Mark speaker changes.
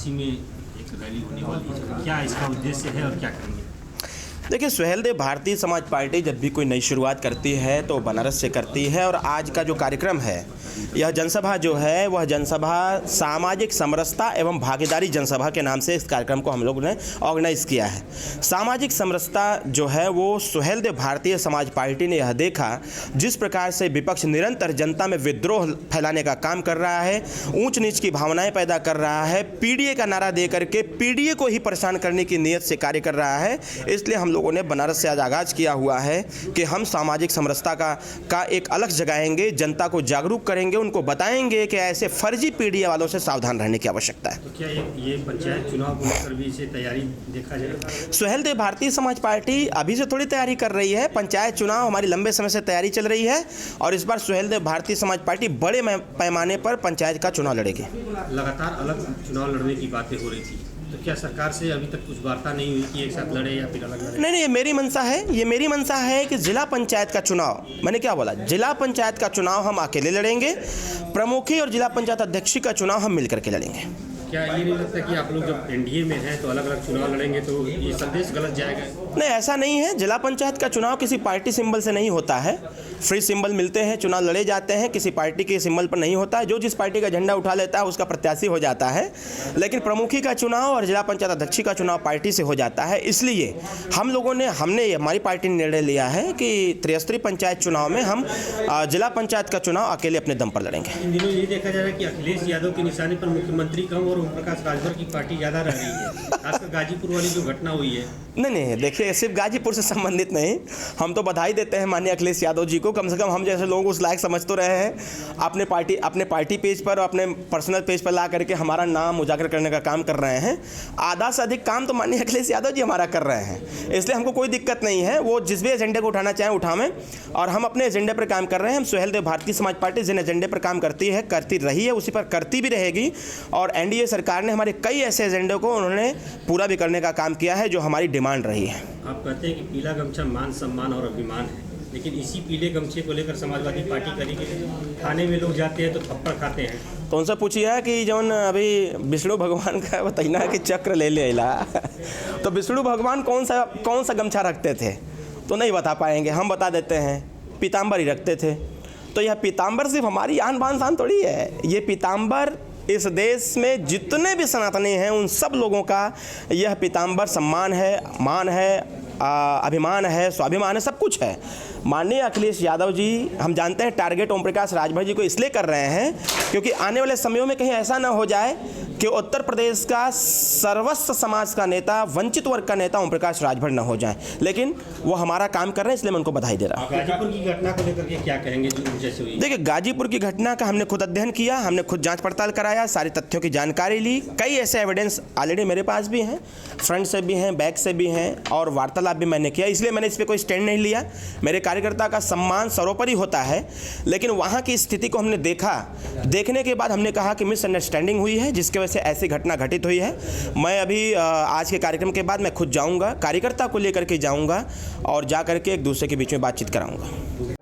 Speaker 1: वाराणसी में एक रैली होने वाली है, क्या इसका उद्देश्य है और क्या करेंगे?
Speaker 2: देखिए, सुहेलदेव भारतीय समाज पार्टी जब भी कोई नई शुरुआत करती है तो बनारस से करती है। और आज का जो कार्यक्रम है, यह जनसभा जो है वह जनसभा सामाजिक समरसता एवं भागीदारी जनसभा के नाम से इस कार्यक्रम को हम लोगों ने ऑर्गेनाइज़ किया है। सामाजिक समरसता जो है वो सुहेलदेव भारतीय समाज पार्टी ने यह देखा, जिस प्रकार से विपक्ष निरंतर जनता में विद्रोह फैलाने का काम कर रहा है, ऊंच नीच की भावनाएं पैदा कर रहा है, पीडीए का नारा दे करके पीडीए को ही परेशान करने की नीयत से कार्य कर रहा है। इसलिए हम लोगों ने बनारस से आज आगाज़ किया हुआ है कि हम सामाजिक समरसता का एक अलग जगाएंगे, जनता को जागरूक करेंगे, उनको बताएंगे कि ऐसे फर्जी पीडीए वालों से सावधान रहने की आवश्यकता है।
Speaker 1: तो क्या ये पंचायत चुनाव को लेकर भी इसे तैयारी देखा जाए?
Speaker 2: सुहेलदेव भारतीय समाज पार्टी अभी से थोड़ी तैयारी कर रही है। पंचायत चुनाव हमारी लंबे समय से तैयारी चल रही है और इस बार सुहेलदेव भारतीय समाज पार्टी बड़े पैमाने पर पंचायत का चुनाव लड़ेगी।
Speaker 1: लगातार अलग चुनाव लड़ने की बातें हो रही थी, तो क्या सरकार से अभी तक कुछ वार्ता नहीं हुई कि एक साथ लड़े या फिर अलग लड़े?
Speaker 2: नहीं, ये मेरी मंशा है कि जिला पंचायत का चुनाव, मैंने क्या बोला, जिला पंचायत का चुनाव हम अकेले लड़ेंगे, प्रमुखी और जिला पंचायत अध्यक्ष का चुनाव हम मिलकर के लड़ेंगे।
Speaker 1: क्या ये नहीं लगता कि आप लोग जब एनडीए में हैं तो अलग अलग चुनाव लड़ेंगे तो ये संदेश गलत जाएगा?
Speaker 2: नहीं, ऐसा नहीं है। जिला पंचायत का चुनाव किसी पार्टी सिंबल से नहीं होता है। फ्री सिंबल मिलते हैं, चुनाव लड़े जाते हैं, किसी पार्टी के सिंबल पर नहीं होता है। जो जिस पार्टी का झंडा उठा लेता है उसका प्रत्याशी हो जाता है। लेकिन प्रमुखी का चुनाव और जिला पंचायत अध्यक्ष का चुनाव पार्टी से हो जाता है। इसलिए हमारी पार्टी ने निर्णय लिया है कि त्रिस्तरीय पंचायत चुनाव में हम जिला पंचायत का चुनाव अकेले अपने दम पर लड़ेंगे।
Speaker 1: इन दिनों ये देखा जा रहा है कि अखिलेश यादव के निशाने पर मुख्यमंत्री कम और ओम प्रकाश राजभर की पार्टी ज़्यादा रह रही है, खासकर गाजीपुर वाली जो घटना हुई है।
Speaker 2: नहीं, देखिए, सिर्फ गाजीपुर से संबंधित नहीं, हम तो बधाई देते हैं माननीय अखिलेश यादव जी को। कम से कम हम जैसे लोग उस लायक समझ तो रहे हैं, अपने पार्टी पेज पर और अपने पर्सनल पेज पर ला करके हमारा नाम उजागर करने का काम कर रहे हैं। आधा से अधिक काम तो माननीय अखिलेश यादव जी हमारा कर रहे हैं, इसलिए हमको कोई दिक्कत नहीं है। वो जिस भी एजेंडे को उठाना चाहें उठावें, और हम अपने एजेंडे पर काम कर रहे हैं। हम सुहेलदेव भारतीय समाज पार्टी जिन एजेंडे पर काम करती रही है, उसी पर करती भी रहेगी। और एनडीए सरकार ने हमारे कई ऐसे एजेंडे को उन्होंने पूरा भी करने का काम किया है जो हमारी डिमांड रही है।
Speaker 1: आप कहते हैं कि पीला गमछा मान सम्मान और अभिमान है, लेकिन इसी पीले गमछे को लेकर समाजवादी पार्टी करेगी, थाने में लोग जाते हैं तो थप्पड़ खाते हैं।
Speaker 2: तो उनसे पूछिए कि जौन अभी विष्णु भगवान का बताइना कि चक्र ले लेला तो विष्णु भगवान कौन सा गमछा रखते थे तो नहीं बता पाएंगे। हम बता देते हैं, पीताम्बर ही रखते थे। तो यह पीताम्बर सिर्फ हमारी आन बान शान थोड़ी है, ये पीताम्बर इस देश में जितने भी सनातनी हैं उन सब लोगों का यह पीताम्बर सम्मान है, मान है, अभिमान है, स्वाभिमान है, सब कुछ है। माननीय अखिलेश यादव जी, हम जानते हैं टारगेट ओम प्रकाश राजभर जी को इसलिए कर रहे हैं क्योंकि आने वाले समयों में कहीं ऐसा ना हो जाए कि उत्तर प्रदेश का सर्वस्व समाज का नेता, वंचित वर्ग का नेता ओम प्रकाश राजभर न हो जाए। लेकिन वो हमारा काम कर रहे हैं, इसलिए मैं उनको बधाई दे रहा हूँ।
Speaker 1: गाजीपुर की घटना को लेकर के क्या कहेंगे जो जैसे हुई?
Speaker 2: देखिए, गाजीपुर की घटना का हमने खुद अध्ययन किया, हमने खुद जांच पड़ताल कराया, सारे तथ्यों की जानकारी ली। कई ऐसे एविडेंस ऑलरेडी मेरे पास भी हैं, फ्रंट से भी हैं, बैक से भी हैं, और वार्तालाप भी मैंने किया। इसलिए मैंने इस पर कोई स्टैंड नहीं लिया। मेरे कार्यकर्ता का सम्मान सर्वोपरि होता है, लेकिन वहाँ की स्थिति को हमने देखने के बाद हमने कहा कि मिसअंडरस्टैंडिंग हुई है, जिसकी वजह से ऐसी घटना घटित हुई है। मैं अभी आज के कार्यक्रम के बाद मैं खुद जाऊँगा, कार्यकर्ता को लेकर के जाऊँगा और जा करके एक दूसरे के बीच में बातचीत कराऊँगा।